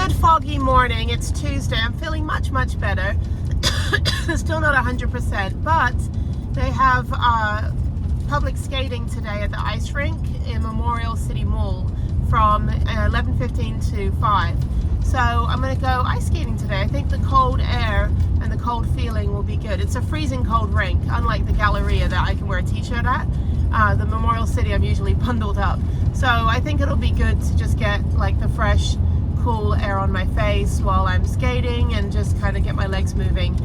good foggy morning. It's Tuesday. I'm feeling much better. Still not 100%, but they have public skating today at the ice rink in Memorial City Mall from 11:15 to 5. So I'm going to go ice skating today. I think the cold air and the cold feeling will be good. It's a freezing cold rink, unlike the Galleria that I can wear a t-shirt at. The Memorial City, I'm usually bundled up. So I think it'll be good to just get like the fresh, cool air on my face while I'm skating and just kind of get my legs moving.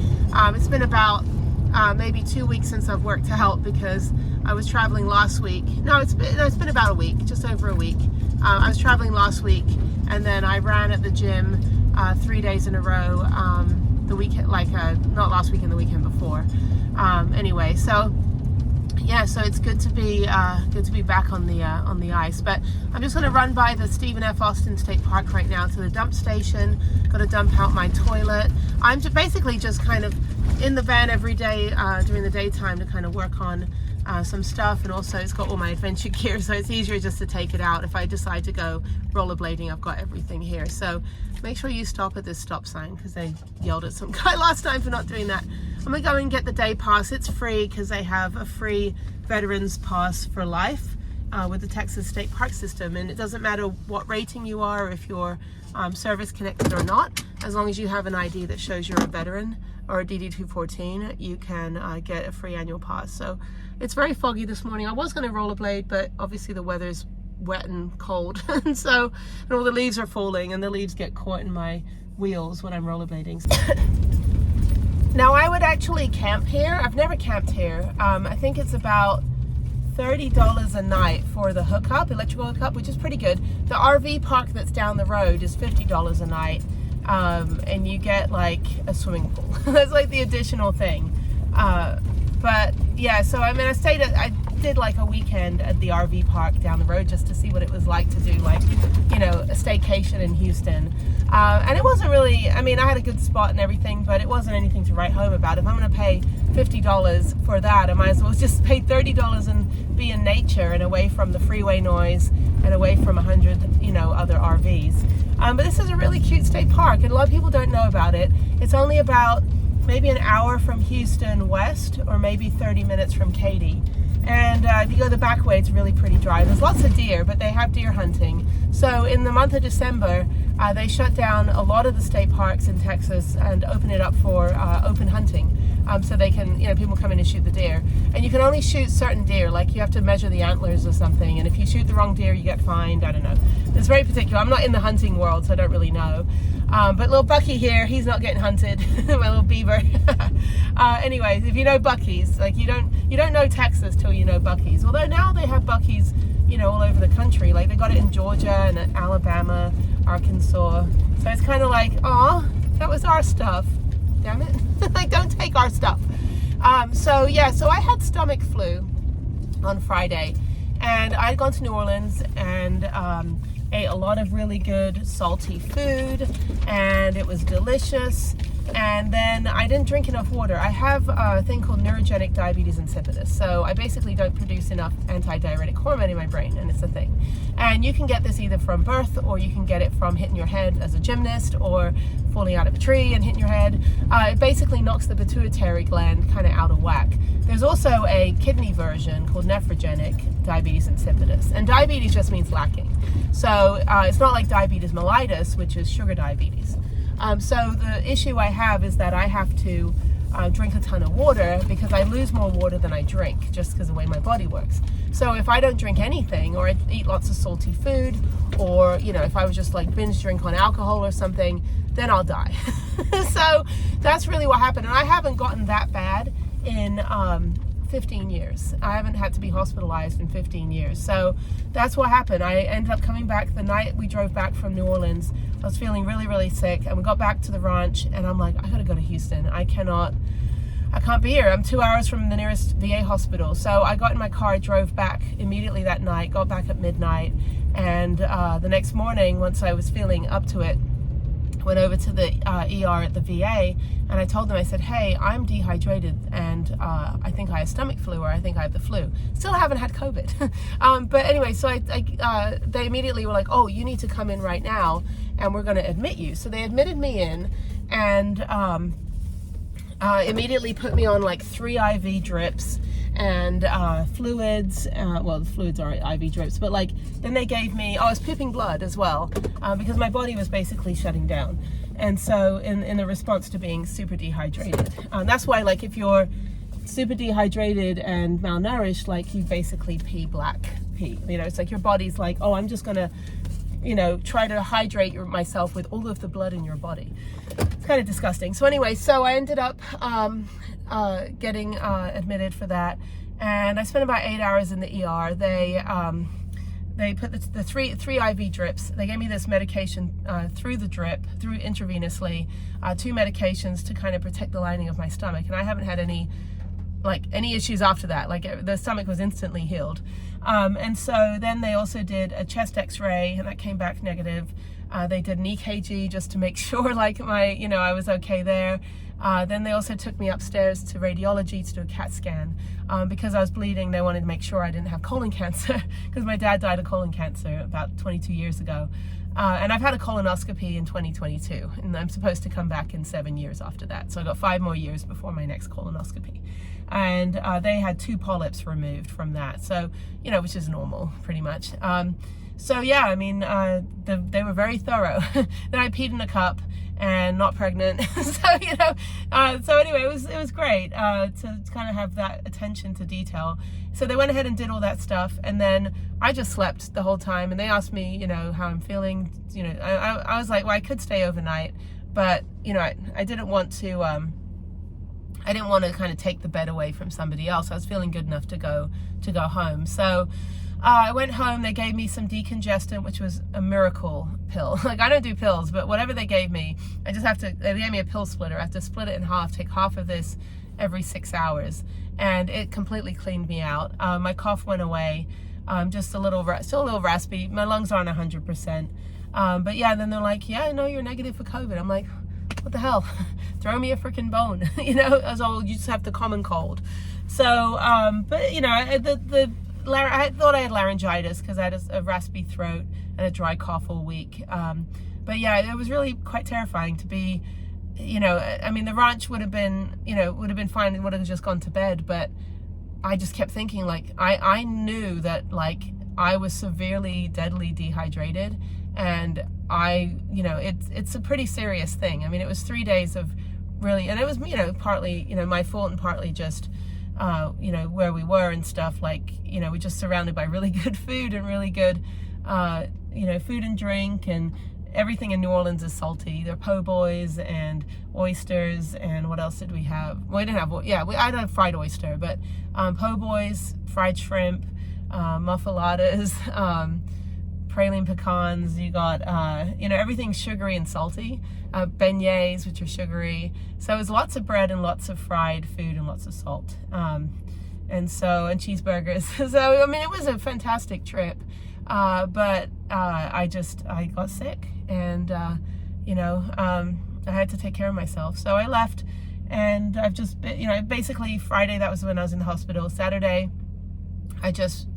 It's been about maybe 2 weeks since I've worked out because I was traveling last week. It's been about a week, just over a week. I was traveling last week and then I ran at the gym 3 days in a row the weekend, not last weekend, the weekend before. Anyway, so yeah, so it's good to be back on the ice. But I'm just going to run by the Stephen F. Austin State Park right now to the dump station. Got to dump out my toilet. I'm basically just kind of in the van every day during the daytime to kind of work on some stuff, and also it's got all my adventure gear, so it's easier just to take it out. If I decide to go rollerblading, I've got everything here. So make sure you stop at this stop sign because they yelled at some guy last time for not doing that. I'm gonna go and get the day pass. It's free because they have a free veterans pass for life with the Texas State Park system, and it doesn't matter what rating you are, or if you're service connected or not, as long as you have an ID that shows you're a veteran or a DD-214, you can get a free annual pass. So it's very foggy this morning. I was going to rollerblade, but obviously the weather's wet and cold, and all the leaves are falling, and the leaves get caught in my wheels when I'm rollerblading. Now I would actually camp here. I've never camped here. I think it's about $30 a night for the electrical hookup, which is pretty good. The RV park that's down the road is $50 a night, and you get like a swimming pool. That's like the additional thing. But yeah, so I mean, I did like a weekend at the RV park down the road just to see what it was like to do, like, you know, a staycation in Houston. And it wasn't really, I mean, I had a good spot and everything, but it wasn't anything to write home about. If I'm going to pay $50 for that, I might as well just pay $30 and be in nature and away from the freeway noise and away from 100, you know, other RVs. But this is a really cute state park, and a lot of people don't know about it. It's only about maybe an hour from Houston west, or maybe 30 minutes from Katy. And if you go the back way, it's really pretty dry. There's lots of deer, but they have deer hunting. So in the month of December, they shut down a lot of the state parks in Texas and open it up for open hunting. So they can, you know, people come in and shoot the deer. And you can only shoot certain deer, like you have to measure the antlers or something. And if you shoot the wrong deer, you get fined. I don't know. It's very particular. I'm not in the hunting world, so I don't really know. But little Bucky here, he's not getting hunted. My little beaver. Anyways, if you know Bucky's, like you don't know Texas till you know Bucky's. Although now they have Bucky's, you know, all over the country. Like they got it in Georgia and Alabama, Arkansas. So it's kind of like, oh, that was our stuff. Damn it. Like, don't take our stuff. So yeah, so I had stomach flu on Friday, and I'd gone to New Orleans and ate a lot of really good salty food, and it was delicious. And then I didn't drink enough water. I have a thing called neurogenic diabetes insipidus. So I basically don't produce enough antidiuretic hormone in my brain, and it's a thing. And you can get this either from birth, or you can get it from hitting your head as a gymnast, or falling out of a tree and hitting your head. It basically knocks the pituitary gland kind of out of whack. There's also a kidney version called nephrogenic diabetes insipidus. And diabetes just means lacking. So it's not like diabetes mellitus, which is sugar diabetes. So the issue I have is that I have to drink a ton of water because I lose more water than I drink just because of the way my body works. So if I don't drink anything, or I eat lots of salty food, or, you know, if I was just like binge drink on alcohol or something, then I'll die. So that's really what happened. And I haven't gotten that bad in 15 years. I haven't had to be hospitalized in 15 years. So that's what happened. I ended up coming back the night we drove back from New Orleans. I was feeling really sick, and we got back to the ranch, and I'm like, I gotta go to Houston. I can't be here. I'm 2 hours from the nearest VA hospital. So I got in my car, drove back immediately that night, got back at midnight, and the next morning, once I was feeling up to it, went over to the ER at the VA, and I told them, I said, hey, I'm dehydrated, and I think I have stomach flu, or I think I have the flu. Still haven't had COVID. But anyway, so they immediately were like, oh, you need to come in right now, and we're going to admit you. So they admitted me in, and immediately put me on like 3 IV drips and fluids. Well, the fluids are IV drips, but like then they gave me, I was pooping blood as well, because my body was basically shutting down. And so in the response to being super dehydrated, that's why, like, if you're super dehydrated and malnourished, like, you basically black pee. You know, it's like your body's like, oh, I'm just gonna, you know, try to hydrate myself with all of the blood in your body. It's kind of disgusting. So anyway, so I ended up getting admitted for that, and I spent about 8 hours in the ER. They put the three IV drips. They gave me this medication through the drip, through intravenously, 2 medications to kind of protect the lining of my stomach, and I haven't had any issues after that. Like, the stomach was instantly healed. And so then they also did a chest x-ray, and that came back negative. They did an EKG just to make sure, like, I was okay there. Then they also took me upstairs to radiology to do a CAT scan. Because I was bleeding, they wanted to make sure I didn't have colon cancer, because my dad died of colon cancer about 22 years ago. And I've had a colonoscopy in 2022, and I'm supposed to come back in 7 years after that. So I got 5 more years before my next colonoscopy. And they had 2 polyps removed from that. So, which is normal, pretty much. So yeah, I mean, they were very thorough. Then I peed in a cup and not pregnant. So anyway, it was great to kind of have that attention to detail. So they went ahead and did all that stuff, and then I just slept the whole time, and they asked me, how I'm feeling. I was like, well, I could stay overnight, but I didn't want to kind of take the bed away from somebody else. I was feeling good enough to go home. So I went home. They gave me some decongestant, which was a miracle pill. Like, I don't do pills, but whatever they gave me, they gave me a pill splitter. I have to split it in half, take half of this every 6 hours, and it completely cleaned me out. My cough went away. Just still a little raspy. My lungs aren't 100%. But yeah, then they're like, yeah, no, you're negative for COVID. I'm like, what the hell? Throw me a freaking bone. As all, you just have the common cold. So, but I thought I had laryngitis because I had a raspy throat and a dry cough all week. But yeah, it was really quite terrifying to be, I mean, the ranch would have been fine and would have just gone to bed. But I just kept thinking, like, I knew that, like, I was severely, deadly dehydrated, and it's a pretty serious thing. I mean, it was 3 days of really, and it was, partly, my fault, and partly just, where we were and stuff. Like, we're just surrounded by really good food and really good, food and drink, and everything in New Orleans is salty. There are po' boys and oysters, and what else did we have? Well, we didn't have, I had a fried oyster, but po' boys, fried shrimp, muffulettas, praline pecans. You got, everything sugary and salty. Beignets, which are sugary. So it was lots of bread and lots of fried food and lots of salt. And cheeseburgers. So, I mean, it was a fantastic trip. But I got sick, and, I had to take care of myself. So I left, and I've just been, basically Friday, that was when I was in the hospital. Saturday, I just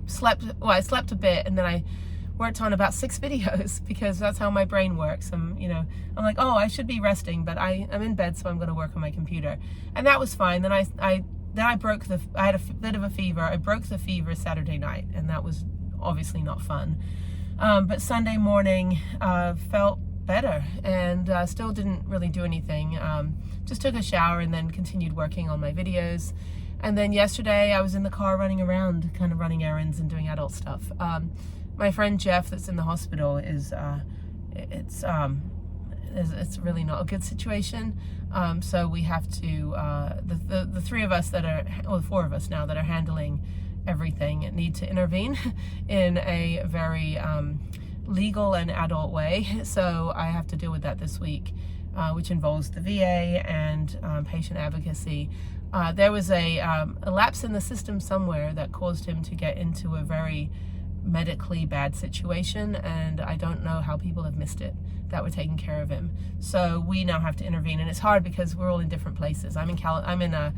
slept a bit, and then I worked on about 6 videos, because that's how my brain works. I'm like, oh, I should be resting, but I'm in bed, so I'm going to work on my computer. And that was fine. Then I had a bit of a fever. I broke the fever Saturday night, and that was obviously not fun. But Sunday morning felt better, and still didn't really do anything. Just took a shower and then continued working on my videos. And then yesterday I was in the car running around, kind of running errands and doing adult stuff. My friend Jeff, that's in the hospital, it's really not a good situation. So we have to, the 3 of us the 4 of us now that are handling everything need to intervene in a very legal and adult way. So I have to deal with that this week, which involves the VA and patient advocacy. There was a lapse in the system somewhere that caused him to get into a very medically bad situation, and I don't know how people have missed it that were taking care of him. So we now have to intervene, and it's hard because we're all in different places. I'm in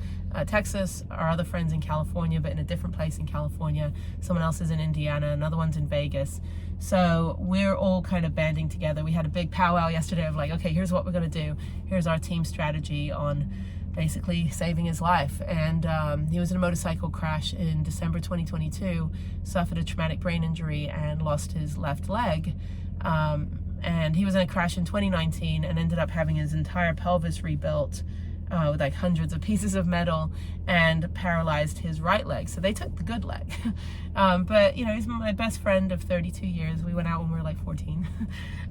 Texas, our other friends in California, but in a different place in California. Someone else is in Indiana, another one's in Vegas. So we're all kind of banding together. We had a big powwow yesterday of like, okay, here's what we're gonna do. Here's our team strategy on basically saving his life. And he was in a motorcycle crash in December 2022, suffered a traumatic brain injury and lost his left leg. And he was in a crash in 2019 and ended up having his entire pelvis rebuilt with like hundreds of pieces of metal, and paralyzed his right leg. So they took the good leg. But, you know, he's my best friend of 32 years. We went out when we were like 14.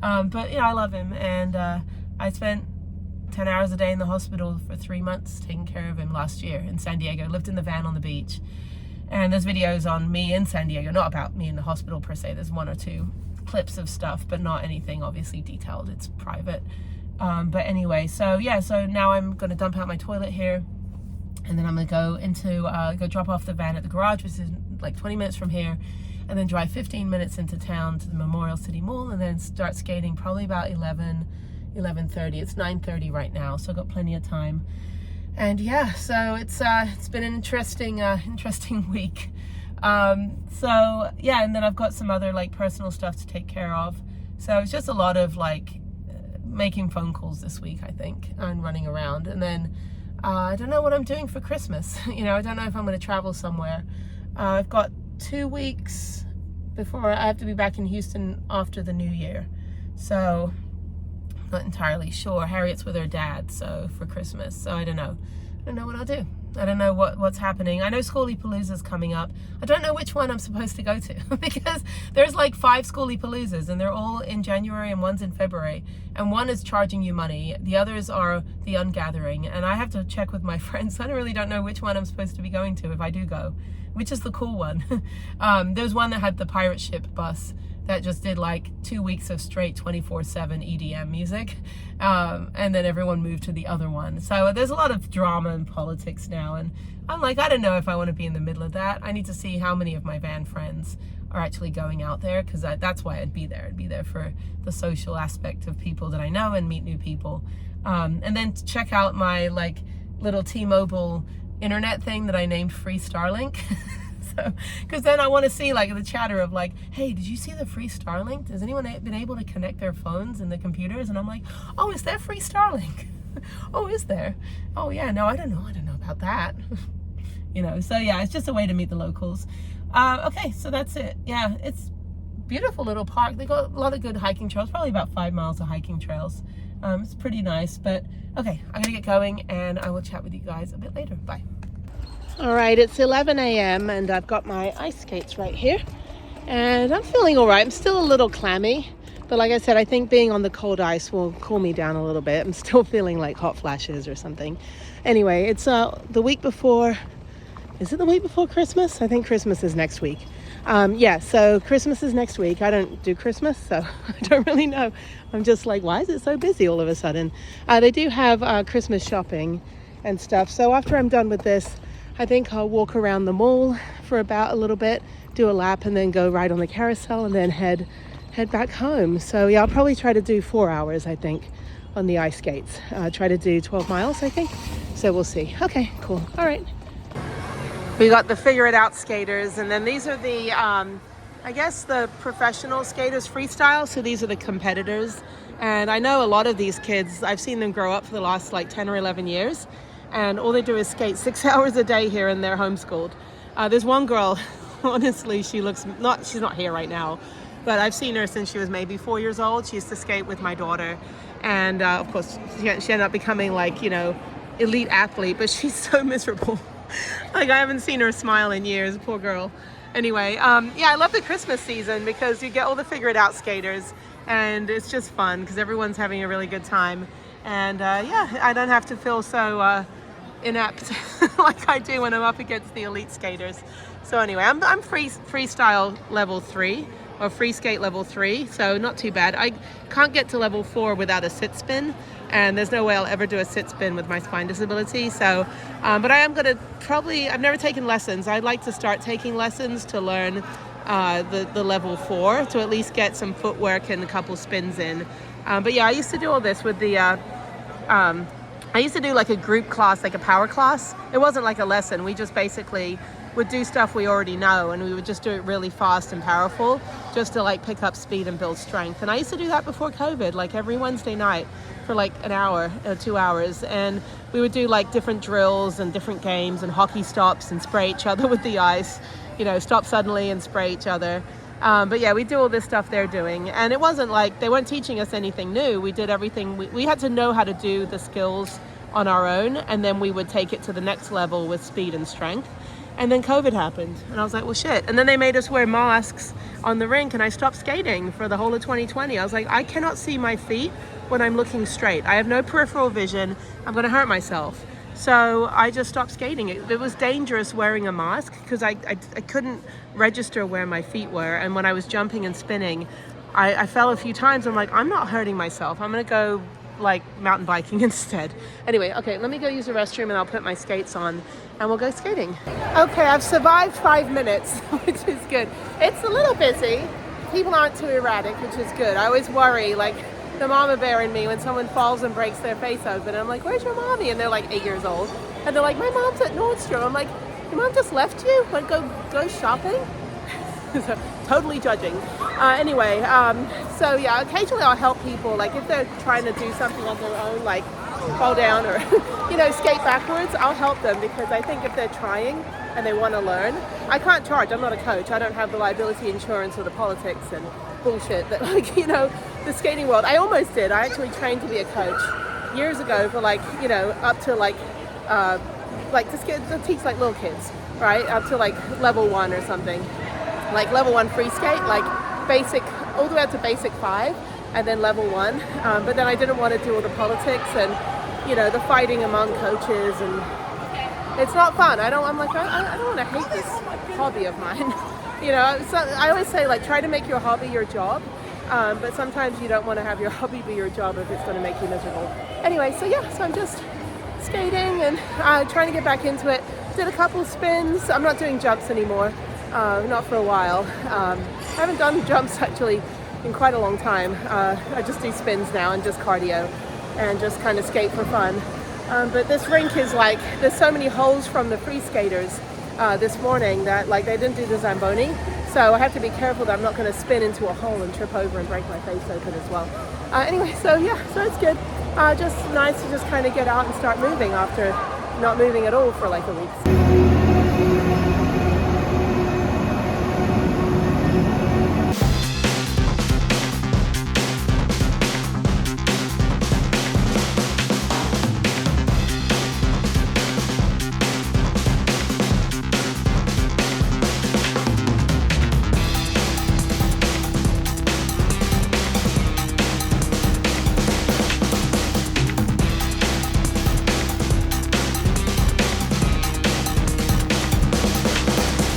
But, you know, I love him. And I spent 10 hours a day in the hospital for 3 months taking care of him last year in San Diego. Lived in the van on the beach. And there's videos on me in San Diego, not about me in the hospital per se. There's 1 or 2 clips of stuff, but not anything obviously detailed. It's private. But anyway, so yeah, so now I'm going to dump out my toilet here, and then I'm going to go into, go drop off the van at the garage, which is like 20 minutes from here, and then drive 15 minutes into town to the Memorial City Mall, and then start skating probably about 11:30. It's 9:30 right now, so I've got plenty of time. And yeah, so it's been an interesting week. So yeah, and then I've got some other like personal stuff to take care of. So it's just a lot of like making phone calls this week, I think, and running around. And then I don't know what I'm doing for Christmas. You know, I don't know if I'm going to travel somewhere. I've got 2 weeks before I have to be back in Houston after the New Year. So I'm not entirely sure. Harriet's with her dad, so for Christmas. So I don't know. I don't know what I'll do. I don't know what's happening. I know Schoolie-Paloozas coming up. I don't know which one I'm supposed to go to because there's like 5 Schoolie-Paloozas, and they're all in January and one's in February. And one is charging you money. The others are the Ungathering. And I have to check with my friends. I really don't know which one I'm supposed to be going to if I do go, which is the cool one. There's one that had the pirate ship bus that just did like 2 weeks of straight 24/7 EDM music. And then everyone moved to the other one. So there's a lot of drama and politics now. And I'm like, I don't know if I want to be in the middle of that. I need to see how many of my van friends are actually going out there, because that's why I'd be there. I'd be there for the social aspect of people that I know and meet new people. And then to check out my like little T-Mobile internet thing that I named Free Starlink. Because then I want to see like the chatter of like, hey, did you see the free Starlink? Has anyone been able to connect their phones and the computers? And I'm like, oh, is there free Starlink? Oh, is there? Oh yeah, no, I don't know about that. You know, so yeah, it's just a way to meet the locals. Okay, so that's it. Yeah, it's beautiful little park. They got a lot of good hiking trails, probably about 5 miles of hiking trails. It's pretty nice, but okay, I'm gonna get going and I will chat with you guys a bit later. Bye. All right, it's 11 a.m. and I've got my ice skates right here, and I'm feeling all right. I'm still a little clammy, but like I said, I think being on the cold ice will cool me down a little bit. I'm still feeling like hot flashes or something. Anyway, it's the week before. Is it the week before Christmas? I think Christmas is next week. Yeah, so Christmas is next week. I don't do Christmas, so I don't really know. I'm just like, why is it so busy all of a sudden? They do have Christmas shopping and stuff. So after I'm done with this, I think I'll walk around the mall for about a little bit, do a lap, and then go ride on the carousel and then head back home. So yeah, I'll probably try to do 4 hours, I think, on the ice skates. Try to do 12 miles, I think. So we'll see. Okay, cool. All right. We got the Figure It Out skaters, and then these are the, I guess the professional skaters, freestyle. So these are the competitors. And I know a lot of these kids, I've seen them grow up for the last like 10 or 11 years. And all they do is skate 6 hours a day here, and they're homeschooled. There's one girl, honestly, she's not here right now, but I've seen her since she was maybe 4 years old. She used to skate with my daughter. And of course, she ended up becoming like, you know, elite athlete, but she's so miserable. Like I haven't seen her smile in years, poor girl. Anyway, yeah, I love the Christmas season because you get all the Figure It Out skaters, and it's just fun because everyone's having a really good time. And yeah, I don't have to feel so inept like I do when I'm up against the elite skaters. So anyway, I'm freestyle level 3 or free skate level 3, so not too bad. I can't get to level 4 without a sit spin, and there's no way I'll ever do a sit spin with my spine disability. So, but I am gonna I've never taken lessons. I'd like to start taking lessons to learn the level 4 to at least get some footwork and a couple spins in. But yeah, I used to do all this with the I used to do like a group class, like a power class. It wasn't like a lesson. We just basically would do stuff we already know, and we would just do it really fast and powerful just to like pick up speed and build strength. And I used to do that before COVID, like every Wednesday night for like an hour or 2 hours. And we would do like different drills and different games and hockey stops and spray each other with the ice, you know, stop suddenly and spray each other. But yeah, we do all this stuff they're doing. And it wasn't like they weren't teaching us anything new. We did everything. We had to know how to do the skills on our own, and then we would take it to the next level with speed and strength. And then COVID happened, and I was like, well, shit. And then they made us wear masks on the rink, and I stopped skating for the whole of 2020. I was like, I cannot see my feet when I'm looking straight. I have no peripheral vision. I'm going to hurt myself. So I just stopped skating. It was dangerous wearing a mask because I couldn't register where my feet were. And when I was jumping and spinning, I fell a few times. I'm like, I'm not hurting myself. I'm going to go like mountain biking instead. Anyway, okay, let me go use the restroom and I'll put my skates on and we'll go skating. Okay, I've survived 5 minutes, which is good. It's a little busy. People aren't too erratic, which is good. I always worry, like the mama bear in me, when someone falls and breaks their face open. I'm like, where's your mommy? And they're like 8 years old. And they're like, my mom's at Nordstrom. I'm like, your mom just left you? Like, go shopping? So, totally judging. Anyway, so yeah, occasionally I'll help people, like if they're trying to do something on their own, like fall down or, you know, skate backwards, I'll help them because I think if they're trying and they want to learn, I can't charge. I'm not a coach. I don't have the liability insurance or the politics and bullshit that, like, you know, the skating world. I almost did. I actually trained to be a coach years ago for like, you know, up to like to teach like little kids, right? Up to like level 1 or something. Like level 1 free skate, like basic, all the way up to basic 5, and then level 1. But then I didn't want to do all the politics and, you know, the fighting among coaches, and it's not fun. I'm like, I don't want to hate this hobby of mine. You know, so I always say, like, try to make your hobby your job. But sometimes you don't want to have your hobby be your job if it's going to make you miserable. Anyway, so yeah, so I'm just skating and trying to get back into it. Did a couple of spins. I'm not doing jumps anymore. Not for a while. I haven't done jumps actually in quite a long time. I just do spins now and just cardio and just kind of skate for fun. But this rink is like, there's so many holes from the free skaters this morning that like they didn't do the Zamboni. So I have to be careful that I'm not going to spin into a hole and trip over and break my face open as well. Anyway, so yeah, so it's good. Just nice to just kind of get out and start moving after not moving at all for like a week.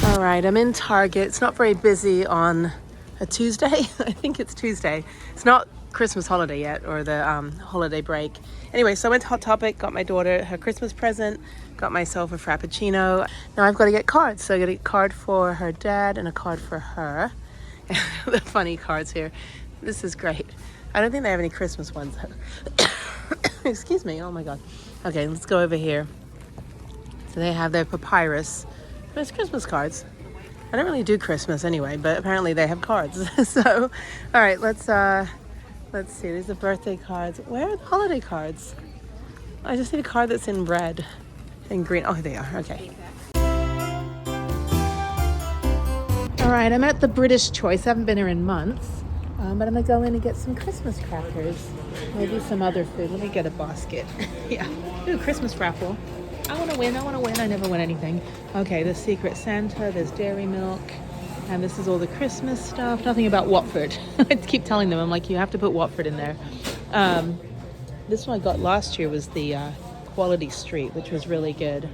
All right, I'm in Target. It's not very busy on a Tuesday. I think it's Tuesday. It's not Christmas holiday yet, or the holiday break. Anyway, so I went to Hot Topic, got my daughter her Christmas present, got myself a Frappuccino. Now I've got to get cards. So I got to get a card for her dad and a card for her. The funny cards here. This is great. I don't think they have any Christmas ones though. Excuse me, oh my God. Okay, let's go over here. So they have their papyrus. There's Christmas cards. I don't really do Christmas anyway, but apparently they have cards. So, all right, let's see. These are birthday cards. Where are the holiday cards? I just need a card that's in red and green. Oh, they are. Okay. All right, I'm at the British Choice. I haven't been here in months, but I'm gonna go in and get some Christmas crackers, maybe some other food. Let me get a basket. Yeah. Ooh, Christmas raffle. I want to win. I never win anything. Okay, there's Secret Santa, there's Dairy Milk, and this is all the Christmas stuff. Nothing about Watford. I keep telling them, I'm like, you have to put Watford in there. This one I got last year was the Quality Street, which was really good.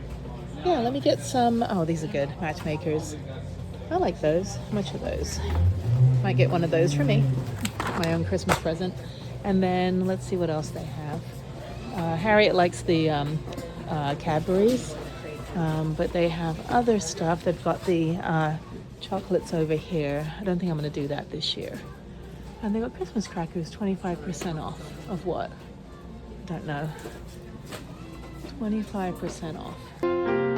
Yeah, let me get some. Oh, these are good. Matchmakers. I like those. How much are those? Might get one of those for me. My own Christmas present. And then let's see what else they have. Harriet likes the Cadbury's, but they have other stuff. They've got the Chocolates over here. I don't think I'm gonna do that this year. And they got Christmas crackers, 25% off. Of what? Don't know. 25% off.